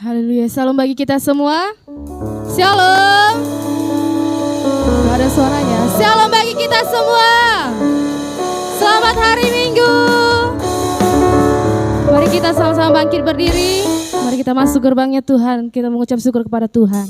Haleluya, salam bagi kita semua. Shalom. Gak ada suaranya. Shalom bagi kita semua. Selamat hari Minggu. Mari kita sama-sama bangkit berdiri. Mari kita masuk gerbangnya Tuhan. Kita mengucap syukur kepada Tuhan.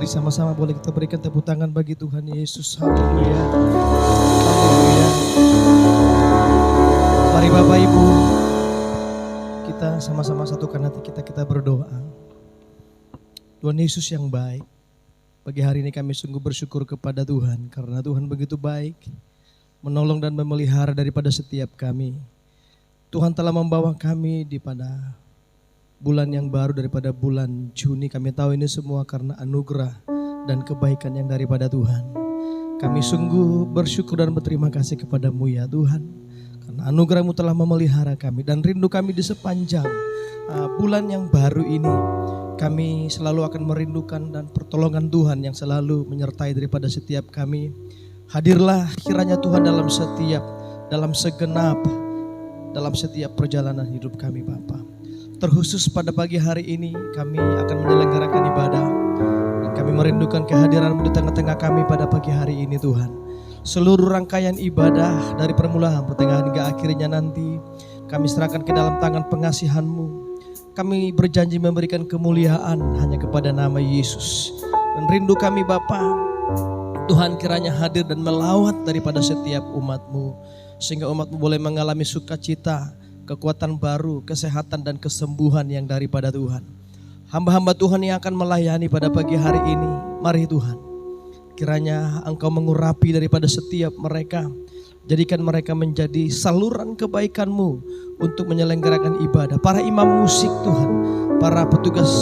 Sama-sama boleh kita berikan tepuk tangan bagi Tuhan Yesus. Haleluya. Haleluya. Mari Bapak Ibu, kita sama-sama satukan hati kita berdoa. Tuhan Yesus yang baik, pagi hari ini kami sungguh bersyukur kepada Tuhan karena Tuhan begitu baik, menolong dan memelihara daripada setiap kami. Tuhan telah membawa kami di pada bulan yang baru daripada bulan Juni. Kami tahu ini semua karena anugerah dan kebaikan yang daripada Tuhan. Kami sungguh bersyukur dan berterima kasih kepadamu ya Tuhan. Karena anugerah-Mu telah memelihara kami dan rindu kami di sepanjang bulan yang baru ini. Kami selalu akan merindukan dan pertolongan Tuhan yang selalu menyertai daripada setiap kami. Hadirlah kiranya Tuhan dalam setiap perjalanan hidup kami Bapa. Terkhusus pada pagi hari ini kami akan menyelenggarakan ibadah dan kami merindukan kehadiran-Mu di tengah-tengah kami pada pagi hari ini Tuhan. Seluruh rangkaian ibadah dari permulaan, pertengahan hingga akhirnya nanti kami serahkan ke dalam tangan pengasihan-Mu. Kami berjanji memberikan kemuliaan hanya kepada nama Yesus. Dan rindu kami Bapa, Tuhan kiranya hadir dan melawat daripada setiap umat-Mu, sehingga umat-Mu boleh mengalami sukacita, kekuatan baru, kesehatan dan kesembuhan yang daripada Tuhan. hamba-hamba Tuhan yang akan melayani pada pagi hari ini. Mari Tuhan, kiranya Engkau mengurapi daripada setiap mereka. Jadikan mereka menjadi saluran kebaikan-Mu untuk menyelenggarakan ibadah. Para imam musik Tuhan, para petugas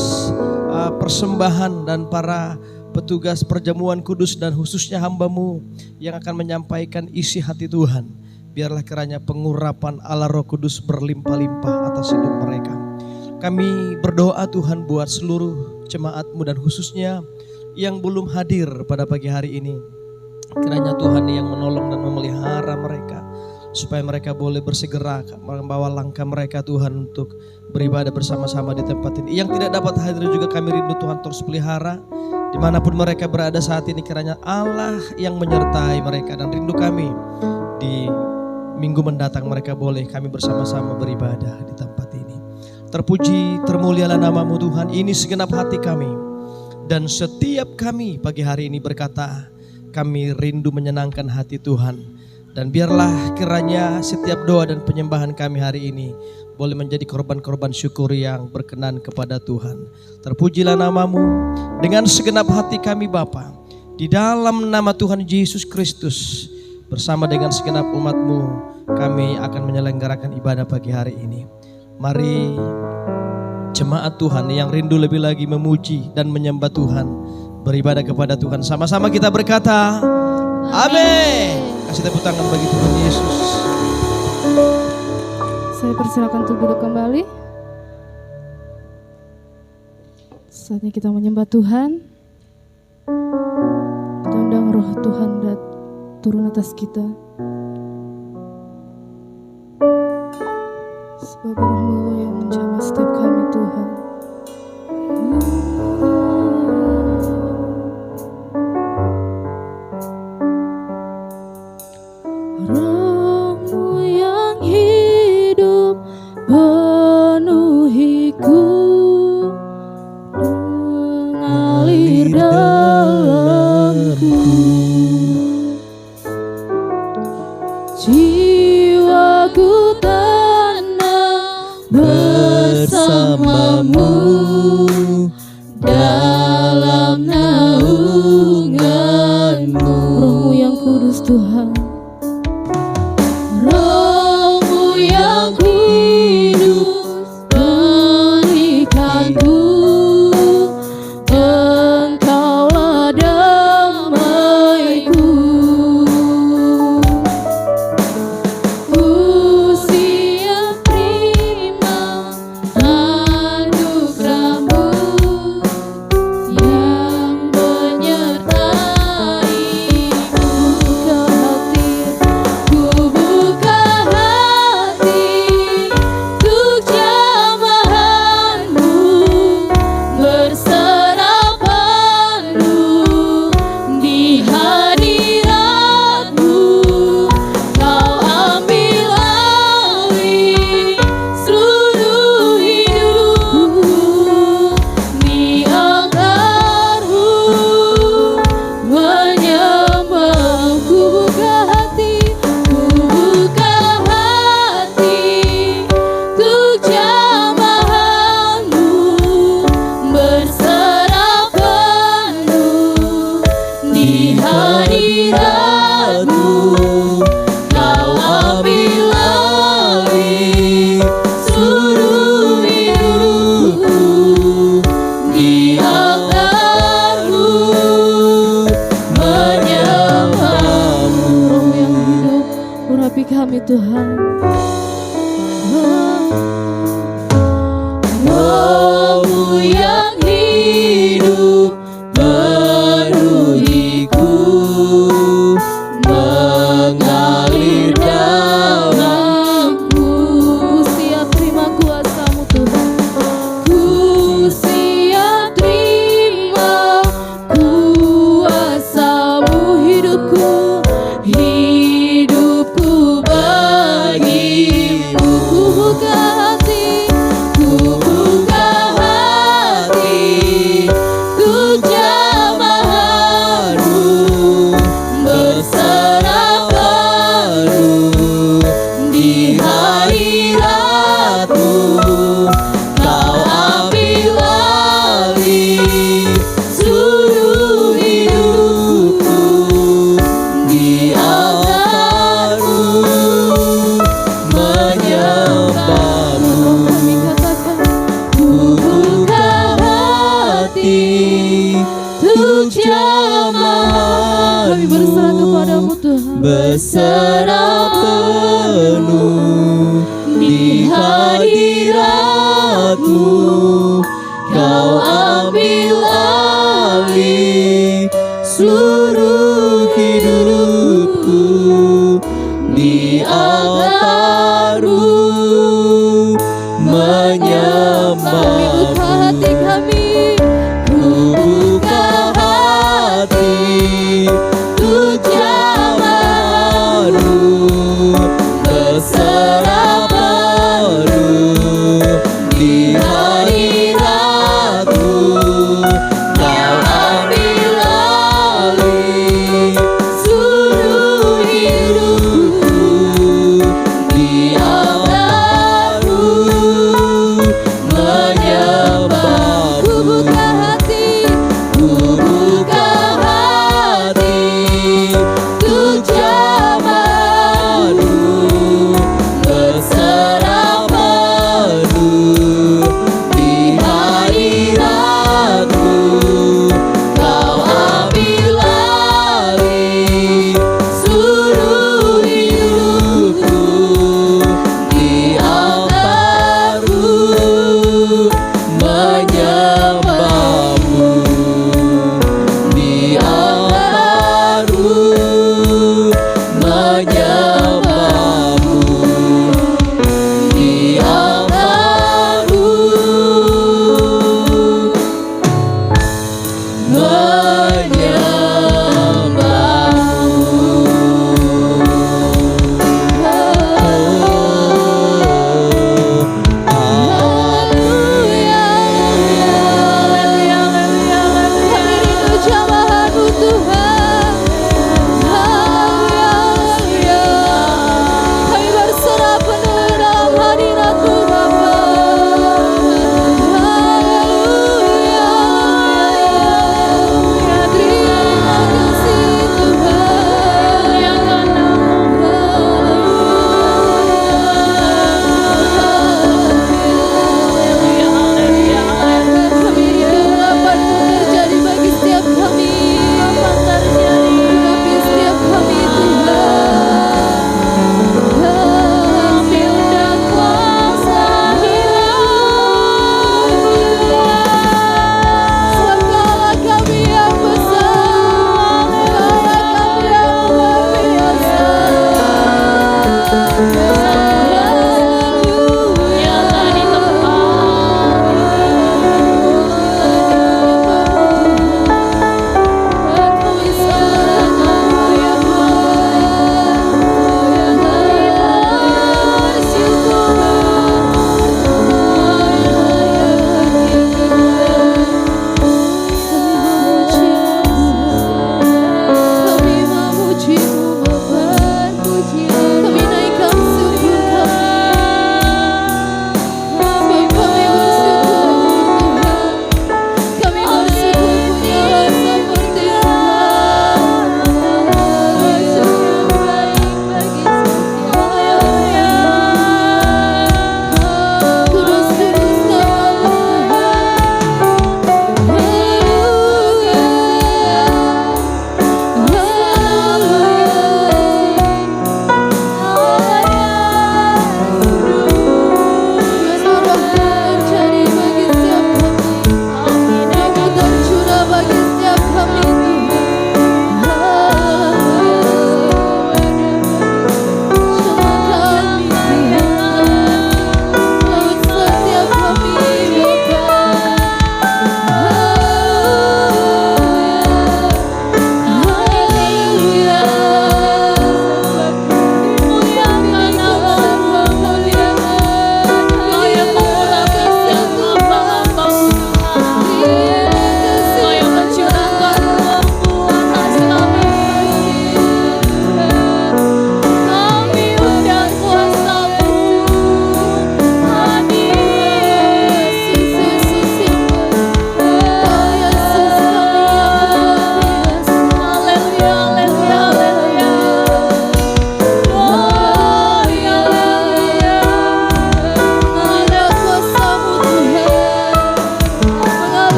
persembahan dan para petugas perjamuan kudus dan khususnya hamba-Mu yang akan menyampaikan isi hati Tuhan. Biarlah kiranya pengurapan Allah Roh Kudus berlimpah-limpah atas hidup mereka. Kami berdoa Tuhan buat seluruh jemaat-Mu dan khususnya yang belum hadir pada pagi hari ini. Kiranya Tuhan yang menolong dan memelihara mereka, supaya mereka boleh bersegera membawa langkah mereka Tuhan untuk beribadah bersama-sama di tempat ini. Yang tidak dapat hadir juga kami rindu Tuhan terus pelihara. Dimanapun mereka berada saat ini, kiranya Allah yang menyertai mereka. Dan rindu kami di minggu mendatang mereka boleh kami bersama-sama beribadah di tempat ini. Terpuji, termulialah nama-Mu Tuhan. Ini segenap hati kami. Dan setiap kami pagi hari ini berkata, kami rindu menyenangkan hati Tuhan. Dan biarlah kiranya setiap doa dan penyembahan kami hari ini boleh menjadi korban-korban syukur yang berkenan kepada Tuhan. Terpujilah nama-Mu dengan segenap hati kami Bapa. Di dalam nama Tuhan Yesus Kristus, bersama dengan segenap umat-Mu, kami akan menyelenggarakan ibadah pagi hari ini. Mari jemaat Tuhan yang rindu lebih lagi memuji dan menyembah Tuhan, beribadah kepada Tuhan. Sama-sama kita berkata, amin. Kasih tepuk tangan bagi Tuhan Yesus. Saya persilakan untuk duduk kembali. Saatnya kita menyembah Tuhan. Kita undang roh Tuhan dan turun atas kita. Sebab roh-Mu yang menjamah setiap kami Tuhan. Roh-Mu yang hidup penuhiku, mengalir dalamku. Jiwaku tenang bersama-Mu dalam naungan-Mu. Roh-Mu yang kudus Tuhan, Roh-Mu yang kudus berikanku, Engkaulah damaiku. Ku siap terima anugerah-Mu yang menyertai-Mu. Ku buka hati untuk jamahan-Mu, berserapanmu di hadirat-Mu. Kau ambil alih seluruh hidupku, di altar-Mu menyembah. Ku buka hati untuk jamahan-Mu, berserapanmu di hadirat-Mu. Kau ambil alih seluruh hidupku, di altar-Mu menyembah-Mu. Roh yang hidup urapi kami Tuhan. Roh-Mu yang hidup penuhiku, mengalir dalamku. Ku siap terima kuasa-Mu Tuhan. Ku siap terima kuasa-Mu hidupku, hidupku bagimu. Ku buka hati berserah penuh di hadirat-Mu. Kau ambil alih seluruh hidupku, di altar-Mu menyembah-Mu. Hati kami, Ku buka hati untuk jamaah-Mu, berserah penuh di hadirat-Mu. Kau ambil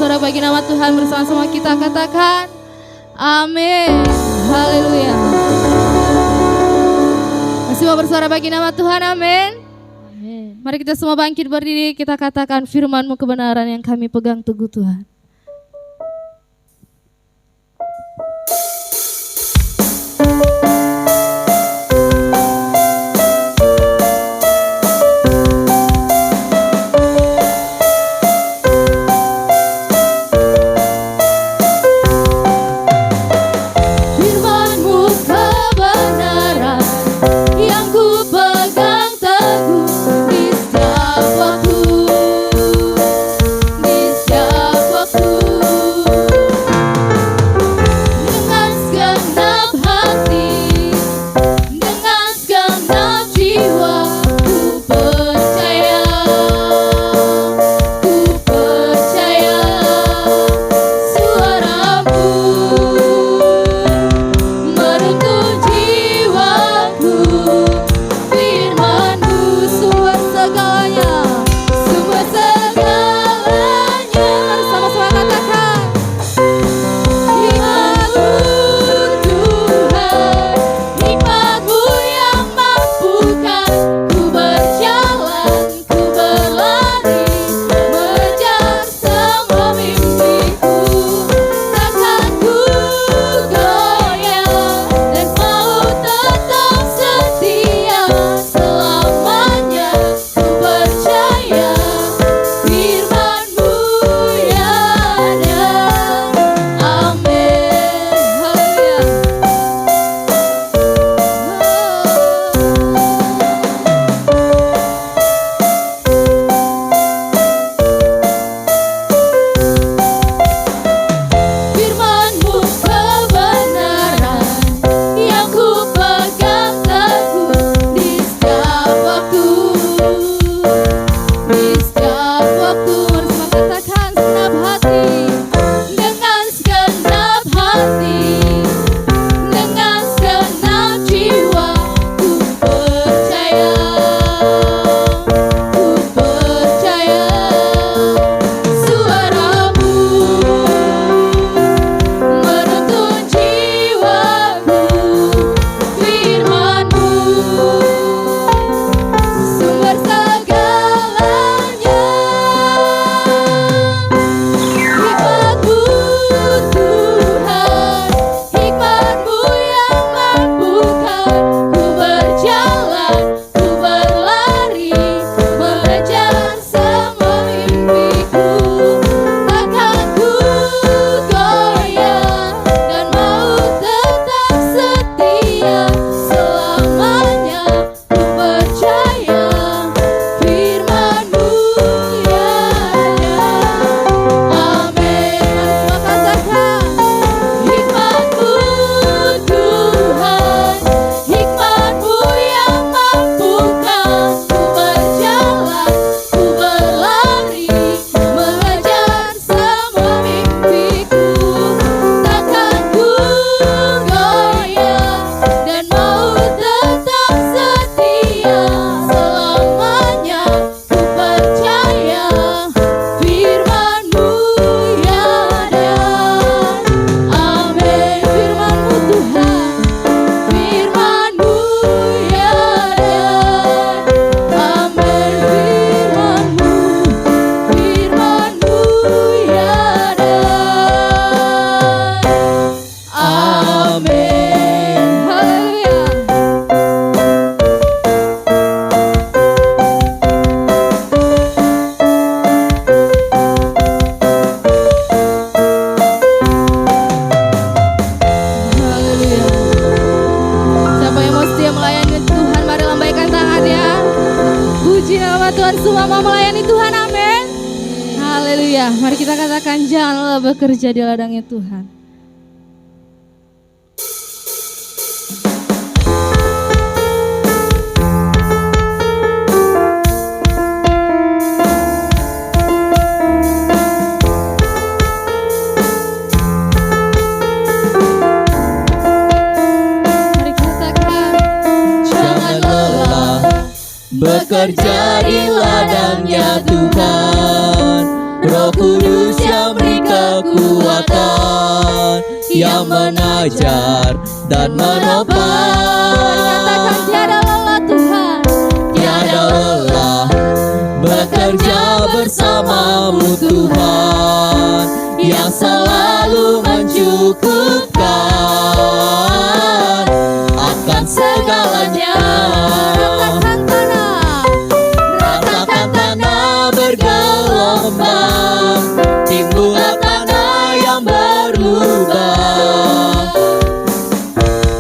bersorak bagi nama Tuhan bersama-sama kita katakan amin. Haleluya. Masih mau bersorak bagi nama Tuhan, amin. Mari kita semua bangkit berdiri, kita katakan firman-Mu kebenaran yang kami pegang teguh Tuhan. Mari kita katakan janganlah bekerja di ladangnya Tuhan. Mari katakan Jangan lelah bekerja di ladangnya Tuhan. Roh Kudus yang berikan kekuatan yang mengajar dan menopang. Katakan tiada lelah Tuhan, Tiada lelah bekerja bersamamu Tuhan, yang selalu mencukupkan akan segalanya. ratakan tanah, Ratakan tanah bergelombang, timbullah tanah yang berlubang,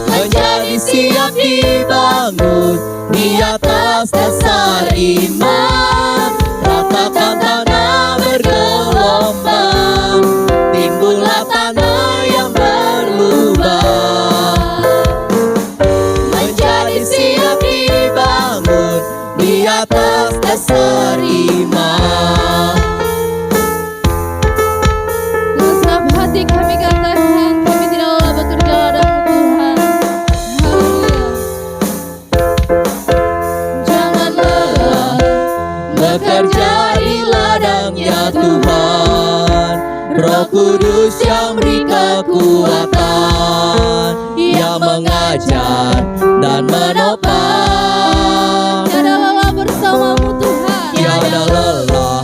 menjadi siap dibangun di atas dasar iman. Ratakan tanah bergelombang, timbullah tanah yang berlubang, menjadi siap dibangun di atas dasar iman. dengan senang hati kami katakan, kami tidak lelah bekerja ladamu Tuhan. Haleluya. Jangan lelah Bekerja di ladangnya Tuhan, Roh Kudus yang beri kekuatan, yang mengajar dan menopang. tiada lelah bersamamu Tuhan. Tiada lelah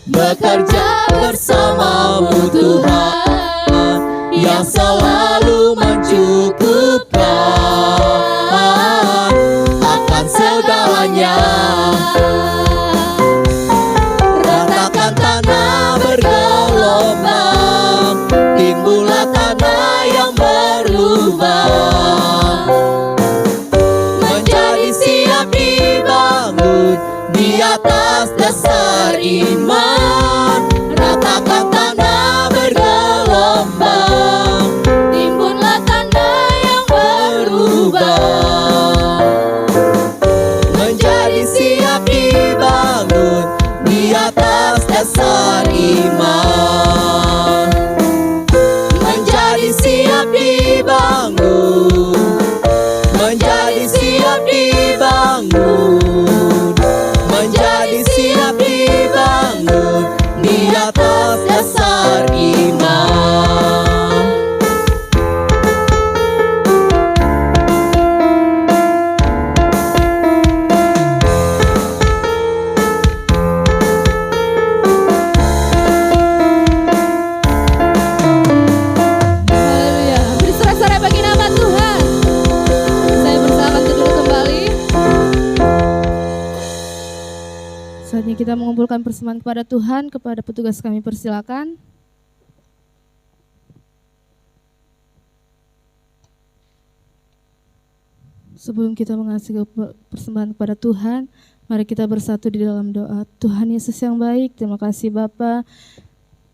bekerja bersamamu Tuhan, yang selalu mencukupkan akan segalanya. Ratakan tanah bergelombang, timbullah tanah yang berlubang, menjadi siap dibangun di atas dasar iman. Ratakan tanah bergelombang, Timbunlah tanah yang berubah, menjadi siap dibangun di atas dasar iman. Menjadi siap dibangun, menjadi siap dibangun, menjadi siap dibangun di atas dasar iman. Haleluya. Beri sorak-sorai bagi nama Tuhan. Saya bersahabat duduk kembali. Saatnya kita mengumpulkan persembahan kepada Tuhan. Kepada petugas kami persilakan. Sebelum kita mengasih persembahan kepada Tuhan, mari kita bersatu di dalam doa. Tuhan Yesus yang baik, terima kasih Bapa.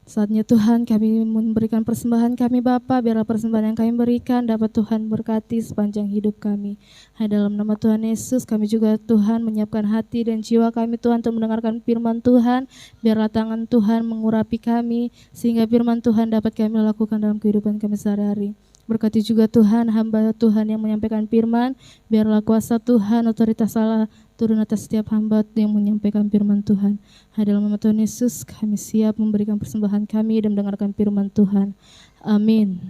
Saatnya Tuhan kami memberikan persembahan kami Bapa, biarlah persembahan yang kami berikan dapat Tuhan berkati sepanjang hidup kami. Dalam nama Tuhan Yesus kami juga Tuhan menyiapkan hati dan jiwa kami Tuhan untuk mendengarkan firman Tuhan. Biarlah tangan Tuhan mengurapi kami sehingga firman Tuhan dapat kami lakukan dalam kehidupan kami sehari-hari. Berkati juga Tuhan hamba Tuhan yang menyampaikan firman, biarlah kuasa Tuhan, otoritas Allah turun atas setiap hamba yang menyampaikan firman Tuhan. Dalam nama Tuhan Yesus kami siap memberikan persembahan kami dan mendengarkan firman Tuhan. Amin.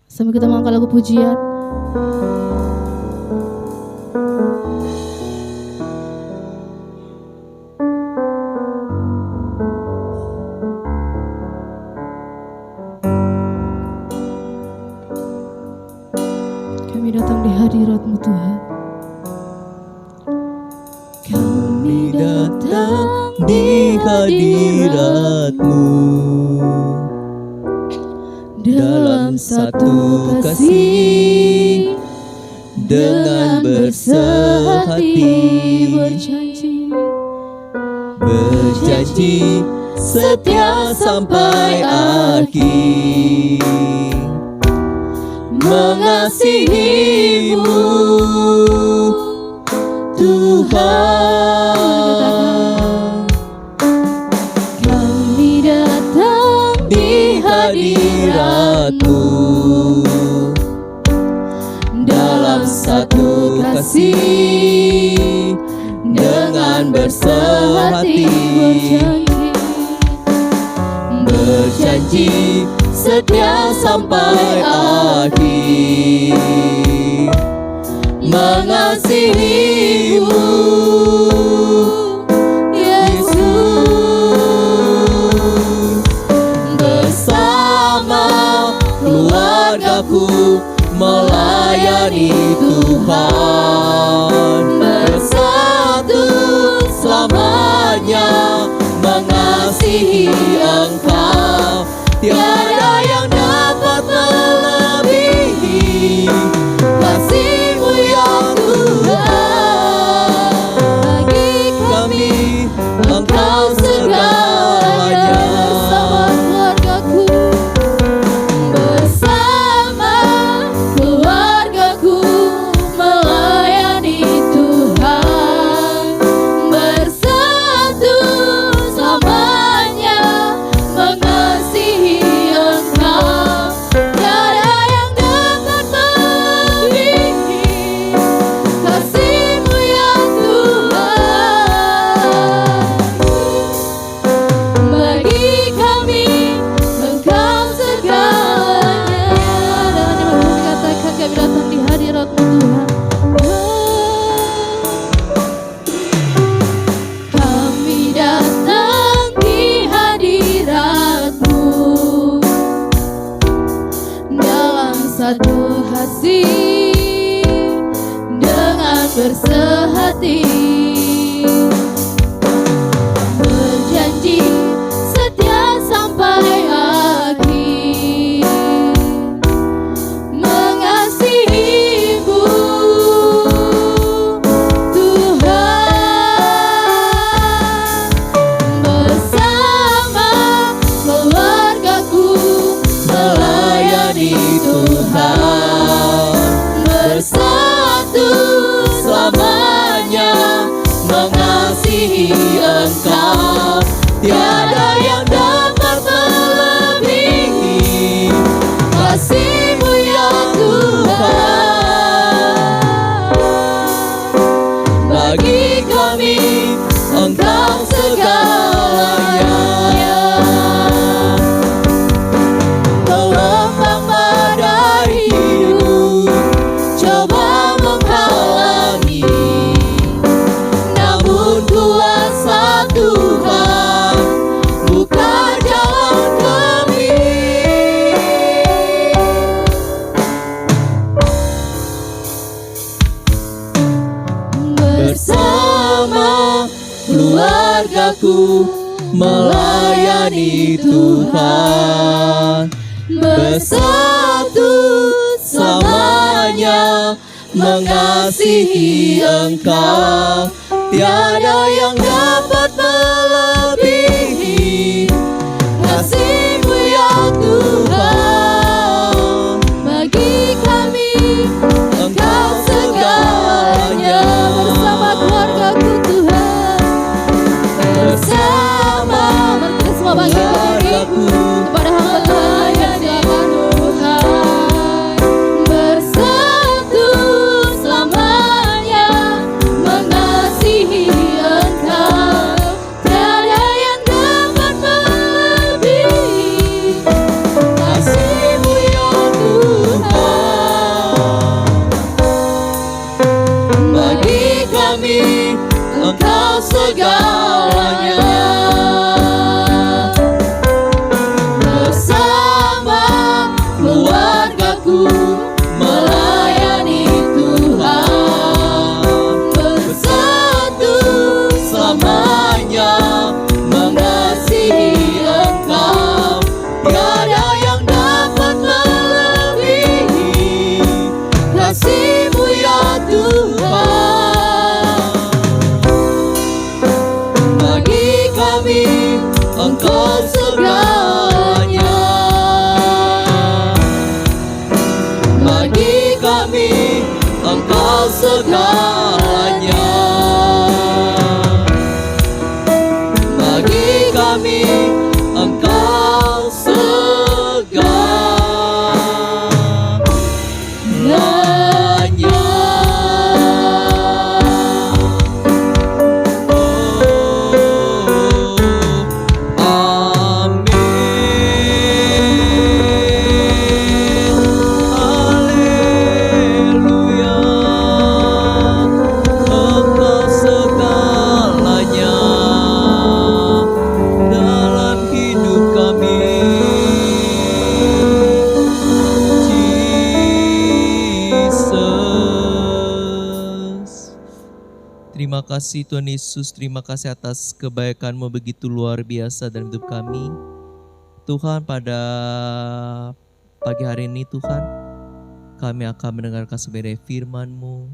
Sambil kita mengangkat lagu pujian. Kami datang di hadirat-Mu Tuhan. Kami datang di hadirat-Mu dalam satu kasih, dengan bersehati berjanji setia sampai akhir, mengasihi-Mu Tuhan. Kami datang Di hadirat-Mu dalam satu kasih, dengan bersehati berjanji setia sampai akhir, mengasihimu Yesus. Bersama keluargaku melayani Tuhan, bersatu selamanya mengasihi Engkau. Tiada yang dapat melebihi kasih-Mu ya Tuhan. Bagi kami Engkau segalanya. Bersama keluargaku melayani Tuhan, bersatu selamanya mengasihi Engkau. Tiada yang dapat melebihi kasih-Mu ya Tuhan. Bagi kami Engkau segalanya. Dan yang mau dikatakan kami datang di hadirat-Mu Tuhan. Kami datang di hadirat-Mu dalam satu kasih, dengan bersehati, berjanji setia sampai akhir, mengasihi-Mu Tuhan. Bersama keluargaku melayani Tuhan, bersatu Selamanya mengasihi Engkau. Tiada yang dapat melebihi kasih-Mu ya Tuhan. Bagi kami Engkau segalanya. Gelombang badai hidup coba menghalangi, namun kuasa Tuhan buka jalan kami. Bersama keluargaku melayani Tuhan, bersatu selamanya mengasihi Engkau. Tiada yang dapat melebihi kasih-Mu ya Tuhan. bagi kami Engkau segalanya. bersama keluargaku Tuhan, Bersama mari kita semua bangkit berdiri keluargaku kepada hamba Tuhan yang silakan Tuhan. Bersatu selamanya mengasihi Engkau. Tiada yang dapat melebihi kasih-Mu ya Tuhan. Bagi kami Engkau segalanya. Bersama keluargaku melayani Tuhan, bersatu selamanya mengasihi Engkau. Tiada yang dapat melebihi kasih-Mu ya Tuhan. Bagi kami Engkau segalanya. Bagi kami Engkau segalanya. Bagi kami Engkau segalanya. Amin. Terima kasih Tuhan Yesus, terima kasih atas kebaikan-Mu begitu luar biasa dalam hidup kami. Tuhan, pada pagi hari ini Tuhan, kami akan mendengarkan sebenarnya firman-Mu.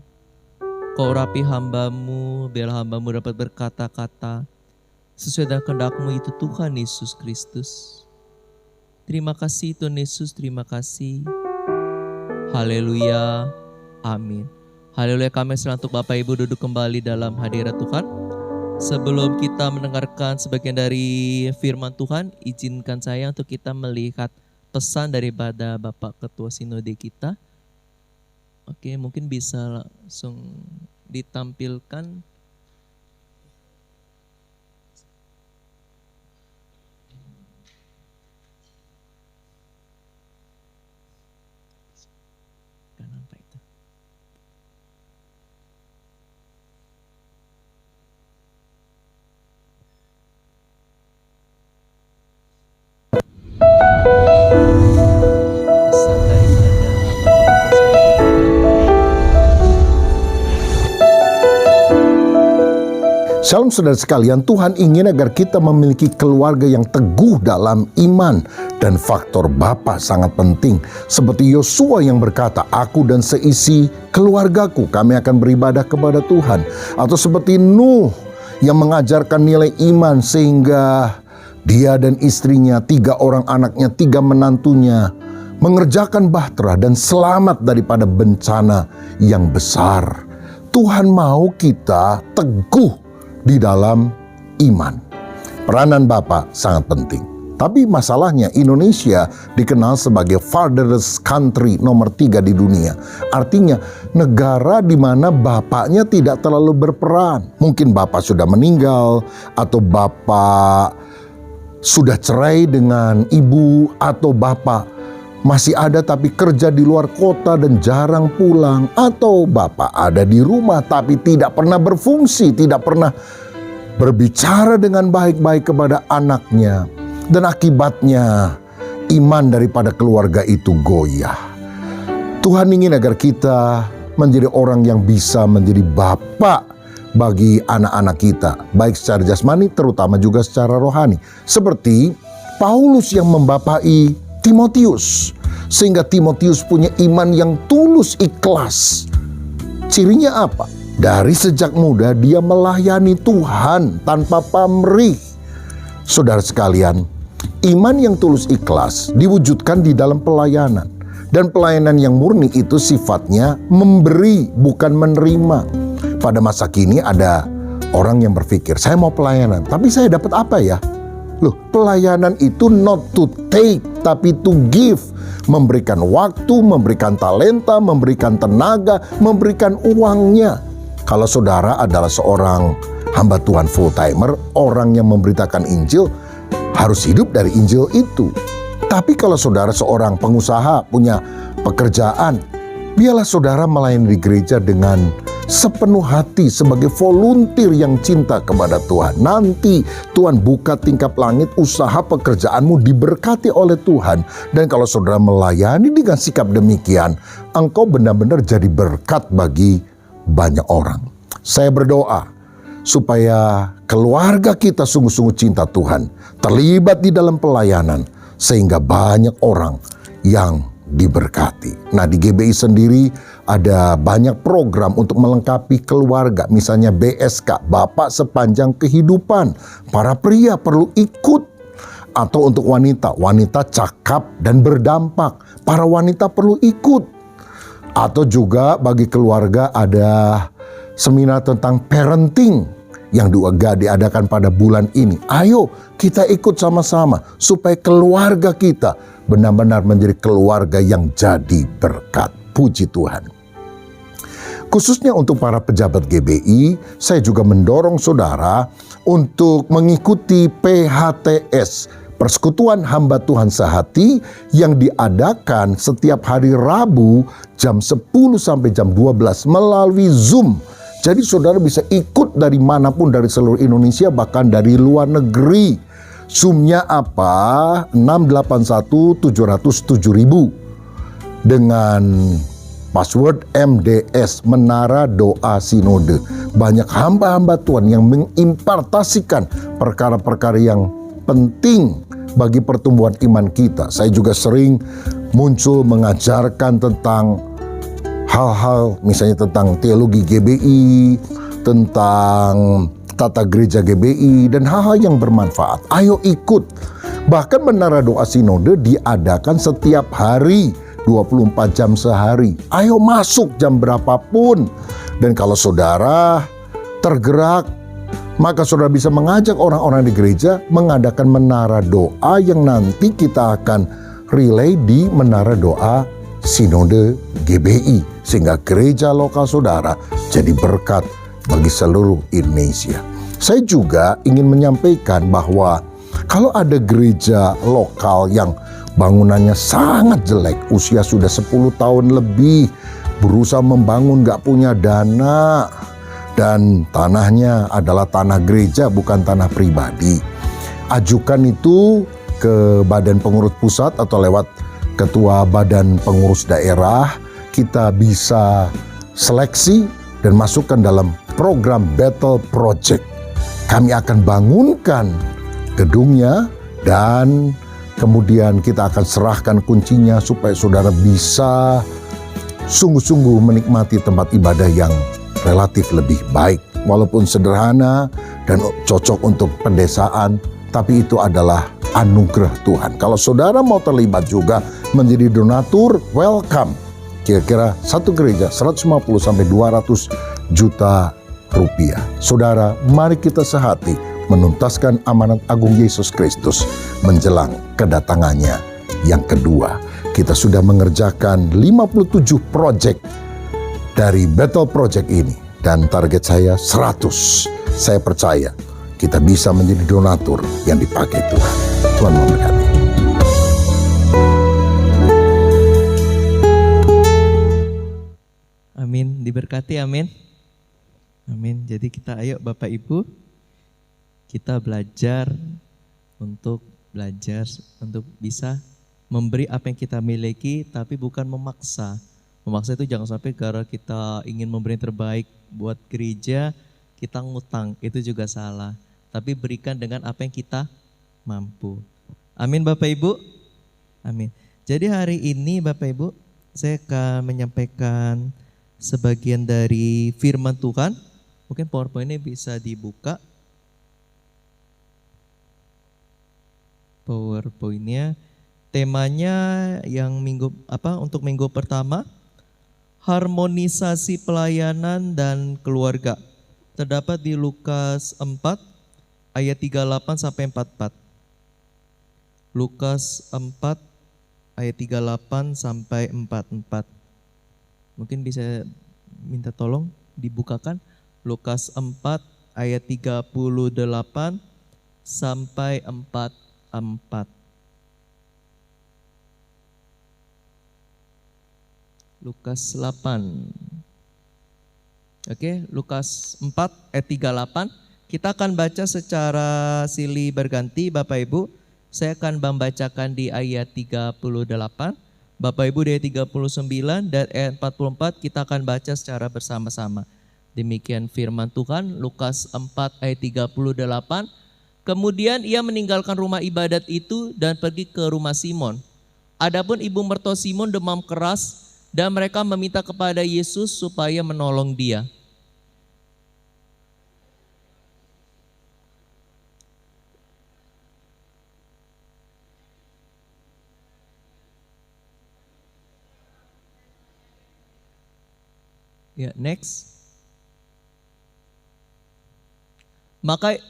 Kau urapi hamba-Mu, biar hamba-Mu dapat berkata-kata sesuai dengan kehendak-Mu itu Tuhan Yesus Kristus. Terima kasih Tuhan Yesus, terima kasih. Haleluya, amin. Haleluya, kami serah untuk Bapak Ibu duduk kembali dalam hadirat Tuhan. Sebelum kita mendengarkan sebagian dari firman Tuhan, izinkan saya untuk kita melihat pesan daripada Bapak Ketua Sinode kita. Oke, mungkin bisa langsung ditampilkan. Shalom saudara sekalian, Tuhan ingin agar kita memiliki keluarga yang teguh dalam iman. Dan faktor Bapa sangat penting. Seperti Yosua yang berkata, aku dan seisi keluargaku, kami akan beribadah kepada Tuhan. Atau seperti Nuh yang mengajarkan nilai iman sehingga dia dan istrinya, 3 orang anaknya, 3 menantunya mengerjakan bahtera dan selamat daripada bencana yang besar. Tuhan mau kita teguh di dalam iman. Peranan Bapa sangat penting. Tapi masalahnya Indonesia dikenal sebagai fatherless country nomor 3 di dunia. Artinya negara di mana bapaknya tidak terlalu berperan. Mungkin bapak sudah meninggal, atau bapak sudah cerai dengan ibu, atau bapak masih ada tapi kerja di luar kota dan jarang pulang, atau bapak ada di rumah tapi tidak pernah berfungsi, tidak pernah berbicara dengan baik-baik kepada anaknya, dan akibatnya iman daripada keluarga itu goyah. Tuhan ingin agar kita menjadi orang yang bisa menjadi bapak bagi anak-anak kita, baik secara jasmani terutama juga secara rohani, seperti Paulus yang membapai Timotius, sehingga Timotius punya iman yang tulus ikhlas. Cirinya apa? Dari sejak muda dia melayani Tuhan tanpa pamrih. Saudara sekalian, iman yang tulus ikhlas diwujudkan di dalam pelayanan. Dan pelayanan yang murni itu sifatnya memberi, bukan menerima. Pada masa kini ada orang yang berpikir, saya mau pelayanan, tapi saya dapat apa ya? Loh, pelayanan itu not to take, tapi to give. Memberikan waktu, memberikan talenta, memberikan tenaga, memberikan uangnya. Kalau saudara adalah seorang hamba Tuhan full timer, orang yang memberitakan Injil, harus hidup dari Injil itu. Tapi kalau saudara seorang pengusaha, punya pekerjaan, biarlah saudara melayani di gereja dengan sepenuh hati sebagai volunteer yang cinta kepada Tuhan. Nanti Tuhan buka tingkap langit, usaha pekerjaanmu diberkati oleh Tuhan. Dan kalau saudara melayani dengan sikap demikian, engkau benar-benar jadi berkat bagi banyak orang. Saya berdoa supaya keluarga kita sungguh-sungguh cinta Tuhan, terlibat di dalam pelayanan, sehingga banyak orang yang diberkati. Nah, di GBI sendiri ada banyak program untuk melengkapi keluarga. Misalnya BSK, Bapak Sepanjang Kehidupan. Para pria perlu ikut. Atau untuk wanita, wanita cakap dan berdampak. Para wanita perlu ikut. Atau juga bagi keluarga ada seminar tentang parenting yang juga diadakan pada bulan ini. Ayo kita ikut sama-sama supaya keluarga kita benar-benar menjadi keluarga yang jadi berkat. Puji Tuhan. Khususnya untuk para pejabat GBI, saya juga mendorong saudara untuk mengikuti PHTS, Persekutuan Hamba Tuhan Sehati, yang diadakan setiap hari Rabu jam 10 sampai jam 12 melalui Zoom. Jadi saudara bisa ikut dari manapun, dari seluruh Indonesia, bahkan dari luar negeri. Zoom-nya apa? 681 700 7000 dengan Password MDS, Menara Doa Sinode. Banyak hamba-hamba Tuhan yang mengimpartasikan perkara-perkara yang penting bagi pertumbuhan iman kita. Saya juga sering muncul mengajarkan tentang hal-hal misalnya tentang teologi GBI, tentang tata gereja GBI, dan hal-hal yang bermanfaat. Ayo ikut. Bahkan Menara Doa Sinode diadakan setiap hari, 24 jam sehari. Ayo masuk jam berapapun. Dan kalau saudara tergerak, maka saudara bisa mengajak orang-orang di gereja mengadakan menara doa yang nanti kita akan relay di Menara Doa Sinode GBI. Sehingga gereja lokal saudara jadi berkat bagi seluruh Indonesia. Saya juga ingin menyampaikan bahwa kalau ada gereja lokal yang bangunannya sangat jelek, usia sudah 10 tahun lebih, berusaha membangun gak punya dana, dan tanahnya adalah tanah gereja bukan tanah pribadi. Ajukan itu ke Badan Pengurus Pusat atau lewat Ketua Badan Pengurus Daerah. Kita bisa seleksi dan masukkan dalam program Battle Project. Kami akan bangunkan gedungnya dan kemudian kita akan serahkan kuncinya supaya saudara bisa sungguh-sungguh menikmati tempat ibadah yang relatif lebih baik. Walaupun sederhana dan cocok untuk pedesaan, tapi itu adalah anugerah Tuhan. Kalau saudara mau terlibat juga menjadi donatur, welcome. Kira-kira satu gereja 150 sampai 200 juta rupiah. Saudara, mari kita sehati menuntaskan amanat agung Yesus Kristus menjelang kedatangannya yang kedua. Kita sudah mengerjakan 57 proyek dari Battle Project ini dan target saya 100. Saya percaya kita bisa menjadi donatur yang dipakai Tuhan. Tuhan memberkati. Amin, diberkati, amin. Amin. Jadi kita ayo Bapak Ibu, kita belajar untuk bisa memberi apa yang kita miliki, tapi bukan memaksa. Memaksa itu jangan sampai karena kita ingin memberi yang terbaik buat gereja, kita ngutang, itu juga salah. Tapi berikan dengan apa yang kita mampu. Amin Bapak Ibu. Amin. Jadi hari ini Bapak Ibu, saya akan menyampaikan sebagian dari firman Tuhan. Mungkin PowerPoint-nya bisa dibuka. PowerPoint-nya, temanya yang untuk minggu pertama, harmonisasi pelayanan dan keluarga. Terdapat di Lukas 4 ayat 38 sampai 44. Lukas 4 ayat 38 sampai 44. Mungkin bisa minta tolong dibukakan Lukas 4 ayat 38 sampai 44. Lukas 8. Oke, Lukas 4 ayat 38. Kita akan baca secara silih berganti Bapak Ibu. Saya akan membacakan di ayat 38. Bapak Ibu di ayat 39 dan ayat 44 kita akan baca secara bersama-sama. Demikian firman Tuhan, Lukas 4 ayat 38. Kemudian ia meninggalkan rumah ibadat itu dan pergi ke rumah Simon. Adapun ibu mertua Simon demam keras dan mereka meminta kepada Yesus supaya menolong dia. Ya, next. Maka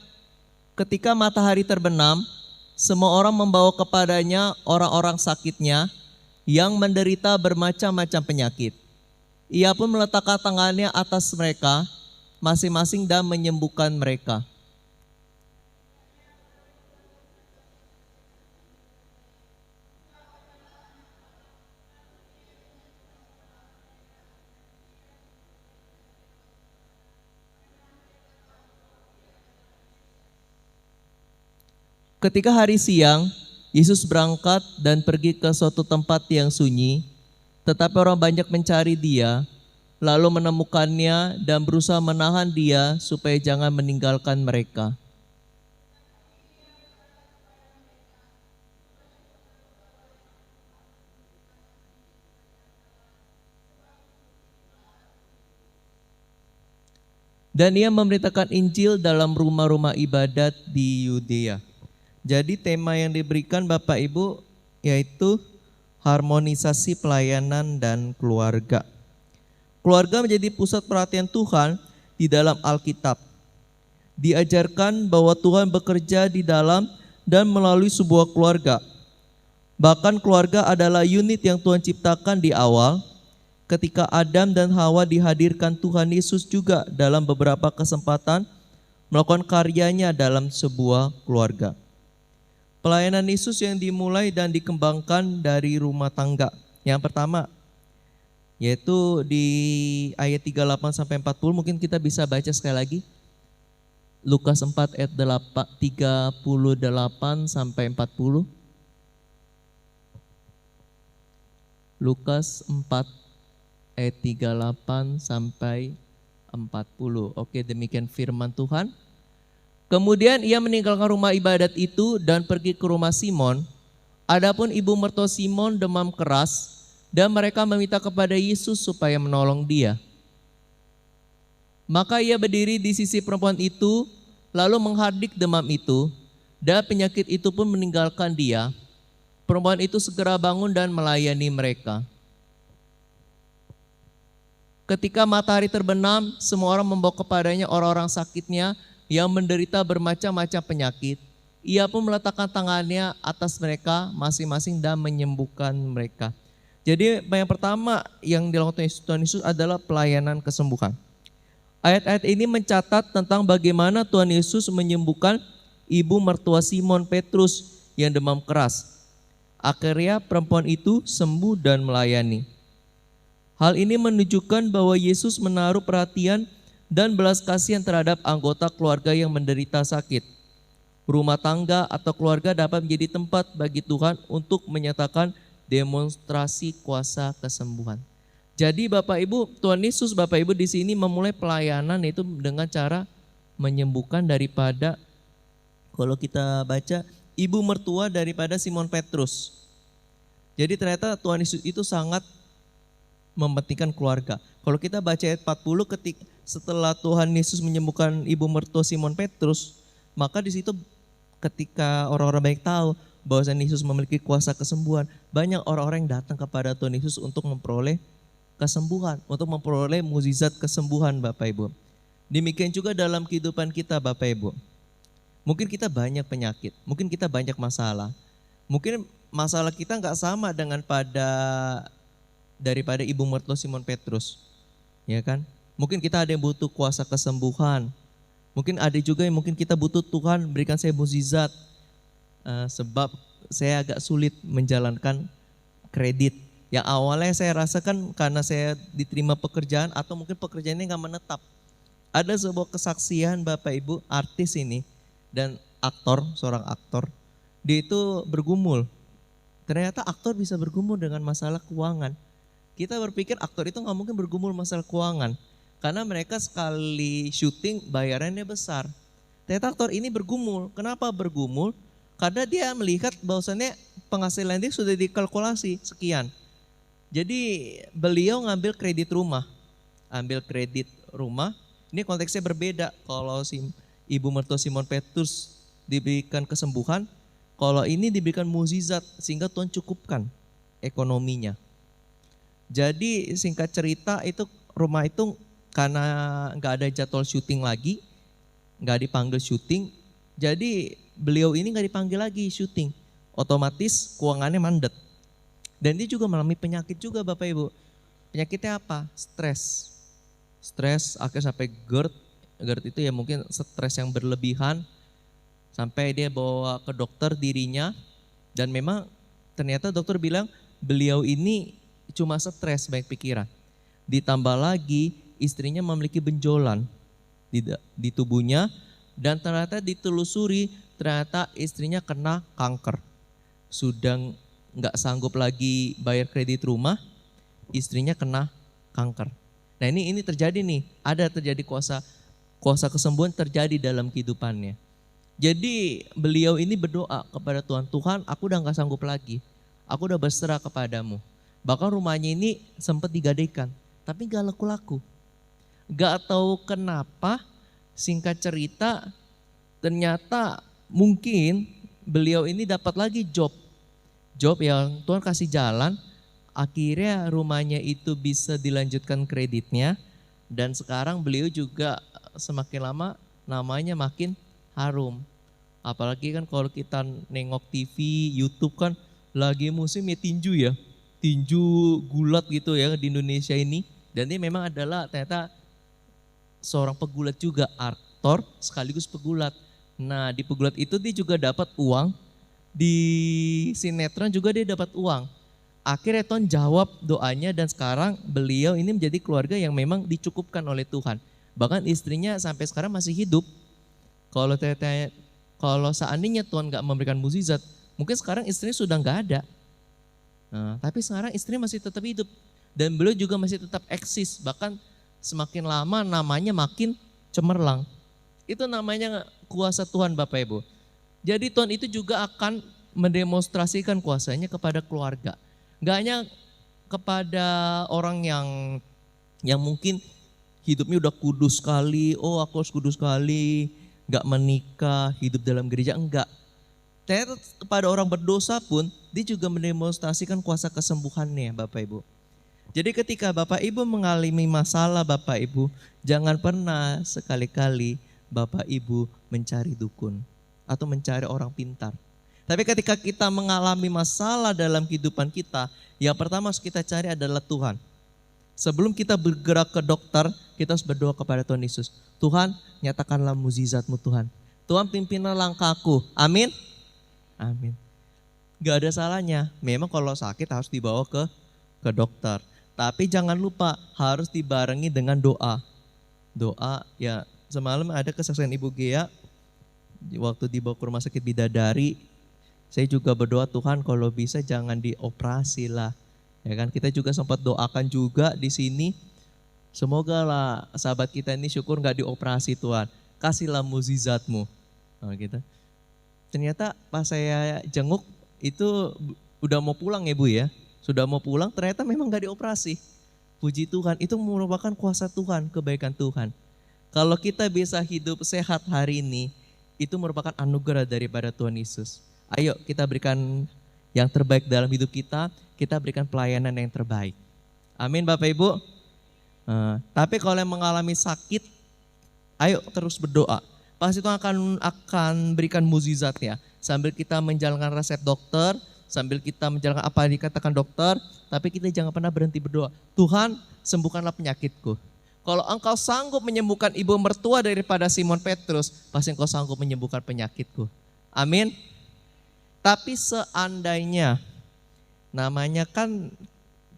ketika matahari terbenam, semua orang membawa kepadanya orang-orang sakitnya yang menderita bermacam-macam penyakit. Ia pun meletakkan tangannya atas mereka masing-masing dan menyembuhkan mereka. Ketika hari siang, Yesus berangkat dan pergi ke suatu tempat yang sunyi. Tetapi orang banyak mencari dia, lalu menemukannya dan berusaha menahan dia supaya jangan meninggalkan mereka. Dan ia memberitakan Injil dalam rumah-rumah ibadat di Yudea. Jadi tema yang diberikan Bapak Ibu yaitu harmonisasi pelayanan dan keluarga. Keluarga menjadi pusat perhatian Tuhan di dalam Alkitab. Diajarkan bahwa Tuhan bekerja di dalam dan melalui sebuah keluarga. Bahkan keluarga adalah unit yang Tuhan ciptakan di awal. Ketika Adam dan Hawa dihadirkan Tuhan Yesus juga dalam beberapa kesempatan melakukan karyanya dalam sebuah keluarga. Pelayanan Yesus yang dimulai dan dikembangkan dari rumah tangga. Yang pertama, yaitu di ayat 38 sampai 40, mungkin kita bisa baca sekali lagi. Lukas 4 ayat 38 sampai 40. Lukas 4 ayat 38 sampai 40. Oke, demikian firman Tuhan. Kemudian ia meninggalkan rumah ibadat itu dan pergi ke rumah Simon. Adapun ibu mertua Simon demam keras dan mereka meminta kepada Yesus supaya menolong dia. Maka ia berdiri di sisi perempuan itu lalu menghardik demam itu dan penyakit itu pun meninggalkan dia. Perempuan itu segera bangun dan melayani mereka. Ketika matahari terbenam, semua orang membawa kepadanya orang-orang sakitnya yang menderita bermacam-macam penyakit. Ia pun meletakkan tangannya atas mereka masing-masing dan menyembuhkan mereka. Jadi yang pertama yang dilakukan Tuhan Yesus adalah pelayanan kesembuhan. Ayat-ayat ini mencatat tentang bagaimana Tuhan Yesus menyembuhkan ibu mertua Simon Petrus yang demam keras. Akhirnya perempuan itu sembuh dan melayani. Hal ini menunjukkan bahwa Yesus menaruh perhatian dan belas kasihan terhadap anggota keluarga yang menderita sakit. Rumah tangga atau keluarga dapat menjadi tempat bagi Tuhan untuk menyatakan demonstrasi kuasa kesembuhan. Jadi Bapak Ibu, Tuhan Yesus Bapak Ibu di sini memulai pelayanan itu dengan cara menyembuhkan daripada, kalau kita baca, ibu mertua daripada Simon Petrus. Jadi ternyata Tuhan Yesus itu sangat mementingkan keluarga. Kalau kita baca ayat 40, setelah Tuhan Yesus menyembuhkan ibu mertua Simon Petrus, maka di situ ketika orang-orang baik tahu bahwa Tuhan Yesus memiliki kuasa kesembuhan, banyak orang-orang yang datang kepada Tuhan Yesus untuk memperoleh kesembuhan, untuk memperoleh mukjizat kesembuhan Bapak Ibu. Demikian juga dalam kehidupan kita Bapak Ibu. Mungkin kita banyak penyakit, mungkin kita banyak masalah. Mungkin masalah kita nggak sama dengan daripada ibu mertua Simon Petrus, ya kan? Mungkin kita ada yang butuh kuasa kesembuhan. Mungkin ada juga yang mungkin kita butuh Tuhan berikan saya mukjizat, sebab saya agak sulit menjalankan kredit. Yang awalnya saya rasakan karena saya diterima pekerjaan atau mungkin pekerjaannya nggak menetap. Ada sebuah kesaksian Bapak Ibu, artis ini dan aktor, seorang aktor, dia itu bergumul. Ternyata aktor bisa bergumul dengan masalah keuangan. Kita berpikir aktor itu nggak mungkin bergumul masalah keuangan karena mereka sekali syuting bayarannya besar. Ternyata aktor ini bergumul. Kenapa bergumul? Karena dia melihat bahwasannya penghasilan dia sudah dikalkulasi sekian. Jadi beliau ngambil kredit rumah. Ambil kredit rumah. Ini konteksnya berbeda. Kalau si ibu mertua Simon Petrus diberikan kesembuhan, kalau ini diberikan mukjizat sehingga Tuhan cukupkan ekonominya. Jadi singkat cerita itu rumah itu karena nggak ada jadwal syuting lagi, nggak dipanggil syuting, jadi beliau ini nggak dipanggil lagi syuting, otomatis keuangannya mandet. Dan dia juga mengalami penyakit juga Bapak Ibu. Penyakitnya apa? Stres akhirnya sampai GERD. GERD itu ya mungkin stres yang berlebihan sampai dia bawa ke dokter dirinya dan memang ternyata dokter bilang beliau ini cuma stres baik pikiran. Ditambah lagi istrinya memiliki benjolan di tubuhnya dan ternyata ditelusuri ternyata istrinya kena kanker. Sudah nggak sanggup lagi bayar kredit rumah, istrinya kena kanker. Nah ini terjadi nih, ada terjadi kuasa kesembuhan terjadi dalam kehidupannya. Jadi beliau ini berdoa kepada Tuhan, Tuhan aku udah gak sanggup lagi, aku udah berserah kepadamu. Bahkan rumahnya ini sempat digadaikan, tapi gak laku-laku. Gak tahu kenapa, singkat cerita ternyata mungkin beliau ini dapat lagi job yang Tuhan kasih jalan. Akhirnya rumahnya itu bisa dilanjutkan kreditnya, dan sekarang beliau juga semakin lama namanya makin harum. Apalagi kan kalau kita nengok TV, YouTube kan lagi musimnya tinju ya, tinju gulat gitu ya di Indonesia ini. Dan dia memang adalah ternyata seorang pegulat juga, aktor sekaligus pegulat. Nah di pegulat itu dia juga dapat uang, di sinetron juga dia dapat uang. Akhirnya Tuhan jawab doanya dan sekarang beliau ini menjadi keluarga yang memang dicukupkan oleh Tuhan. Bahkan istrinya sampai sekarang masih hidup. Kalau seandainya Tuhan gak memberikan mukjizat, mungkin sekarang istrinya sudah gak ada. Nah, tapi sekarang istrinya masih tetap hidup. Dan beliau juga masih tetap eksis, bahkan semakin lama namanya makin cemerlang. Itu namanya kuasa Tuhan Bapak Ibu. Jadi Tuhan itu juga akan mendemonstrasikan kuasanya kepada keluarga. Gak hanya kepada orang yang mungkin hidupnya udah kudus sekali, oh aku harus kudus sekali, gak menikah, hidup dalam gereja, enggak. Ternyata kepada orang berdosa pun, dia juga mendemonstrasikan kuasa kesembuhannya Bapak Ibu. Jadi ketika Bapak Ibu mengalami masalah Bapak Ibu, jangan pernah sekali-kali Bapak Ibu mencari dukun atau mencari orang pintar. Tapi ketika kita mengalami masalah dalam kehidupan kita, yang pertama harus kita cari adalah Tuhan. Sebelum kita bergerak ke dokter, kita harus berdoa kepada Tuhan Yesus. Tuhan, nyatakanlah mukjizat-Mu Tuhan. Tuhan pimpinlah langkahku. Amin. Amin. Gak ada salahnya. Memang kalau sakit harus dibawa ke dokter. Tapi jangan lupa harus dibarengi dengan doa. Doa ya, semalam ada kesaksian Ibu Gea waktu dibawa ke rumah sakit Bidadari. Saya juga berdoa, Tuhan kalau bisa jangan dioperasi lah. Ya kan, kita juga sempat doakan juga di sini. Semoga lah sahabat kita ini syukur gak dioperasi Tuhan. Kasihlah mukjizat-Mu. Nah, gitu. Ternyata pas saya jenguk itu udah mau pulang ya Bu ya. Sudah mau pulang ternyata memang gak dioperasi. Puji Tuhan, itu merupakan kuasa Tuhan, kebaikan Tuhan. Kalau kita bisa hidup sehat hari ini, itu merupakan anugerah daripada Tuhan Yesus. Ayo kita berikan yang terbaik dalam hidup kita berikan pelayanan yang terbaik. Amin Bapak Ibu. Tapi kalau yang mengalami sakit, ayo terus berdoa. Pasti Tuhan akan berikan mukjizatnya. Sambil kita menjalankan resep dokter, sambil kita menjalankan apa yang dikatakan dokter, tapi kita jangan pernah berhenti berdoa. Tuhan, sembuhkanlah penyakitku. Kalau engkau sanggup menyembuhkan ibu mertua daripada Simon Petrus, pasti engkau sanggup menyembuhkan penyakitku. Amin. Tapi seandainya, namanya kan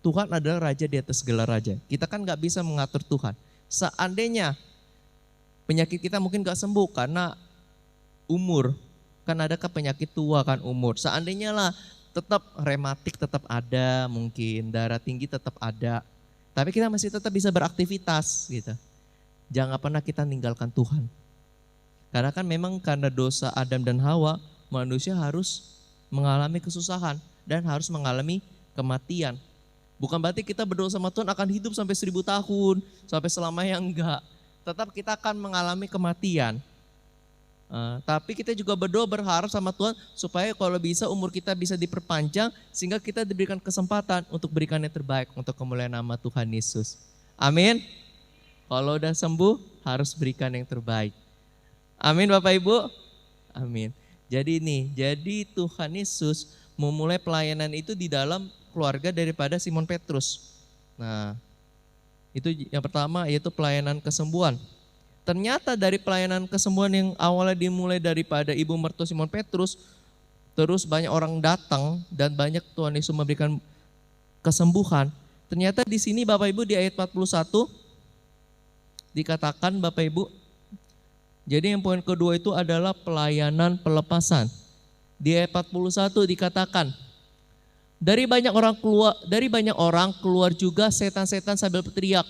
Tuhan adalah raja di atas segala raja. Kita kan gak bisa mengatur Tuhan. Seandainya penyakit kita mungkin gak sembuh karena umur. Kan adakah penyakit tua kan umur. Seandainya lah tetap rematik tetap ada mungkin. Darah tinggi tetap ada. Tapi kita masih tetap bisa beraktivitas gitu. Jangan pernah kita ninggalkan Tuhan. Karena kan memang karena dosa Adam dan Hawa, manusia harus mengalami kesusahan dan harus mengalami kematian. Bukan berarti kita berdoa sama Tuhan akan hidup sampai 1000 tahun, sampai selamanya enggak. Tetap kita akan mengalami kematian. Tapi kita juga berdoa berharap sama Tuhan supaya kalau bisa umur kita bisa diperpanjang sehingga kita diberikan kesempatan untuk berikan yang terbaik untuk kemuliaan nama Tuhan Yesus. Amin. Kalau udah sembuh harus berikan yang terbaik. Amin Bapak Ibu. Amin. Jadi Tuhan Yesus memulai pelayanan itu di dalam keluarga daripada Simon Petrus. Nah, itu yang pertama yaitu pelayanan kesembuhan. Ternyata dari pelayanan kesembuhan yang awalnya dimulai daripada ibu mertua Simon Petrus, terus banyak orang datang dan banyak Tuhan Yesus memberikan kesembuhan. Ternyata di sini Bapak Ibu di ayat 41 dikatakan Bapak Ibu, jadi yang poin kedua itu adalah pelayanan pelepasan. Di ayat 41 dikatakan, Dari banyak orang keluar juga setan-setan sambil berteriak,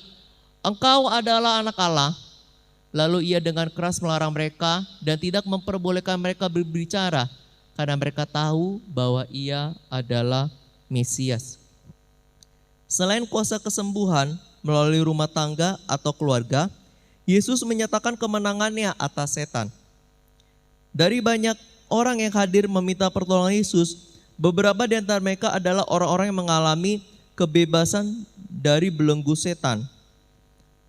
"Engkau adalah anak Allah." Lalu ia dengan keras melarang mereka dan tidak memperbolehkan mereka berbicara karena mereka tahu bahwa ia adalah Mesias. Selain kuasa kesembuhan melalui rumah tangga atau keluarga, Yesus menyatakan kemenangannya atas setan. Dari banyak orang yang hadir meminta pertolongan Yesus, beberapa di antara mereka adalah orang-orang yang mengalami kebebasan dari belenggu setan.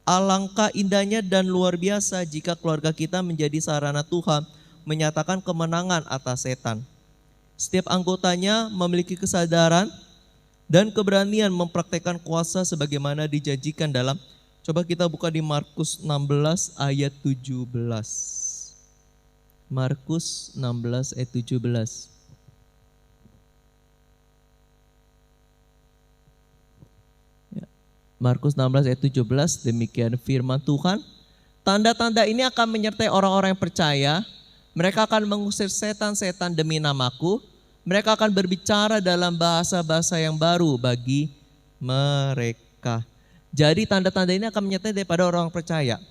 Alangkah indahnya dan luar biasa jika keluarga kita menjadi sarana Tuhan menyatakan kemenangan atas setan. Setiap anggotanya memiliki kesadaran dan keberanian mempraktekkan kuasa sebagaimana dijanjikan dalam, coba kita buka di Markus 16 ayat 17. Markus 16 ayat 17. Markus 16 ayat 17, demikian firman Tuhan. Tanda-tanda ini akan menyertai orang-orang yang percaya. Mereka akan mengusir setan-setan demi namaku. Mereka akan berbicara dalam bahasa-bahasa yang baru bagi mereka. Jadi tanda-tanda ini akan menyertai daripada orang percaya.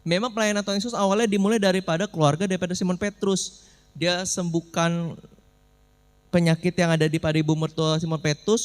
Memang pelayanan Tuhan Yesus awalnya dimulai daripada keluarga daripada Simon Petrus. Dia sembuhkan penyakit yang ada di pada ibu mertua Simon Petrus.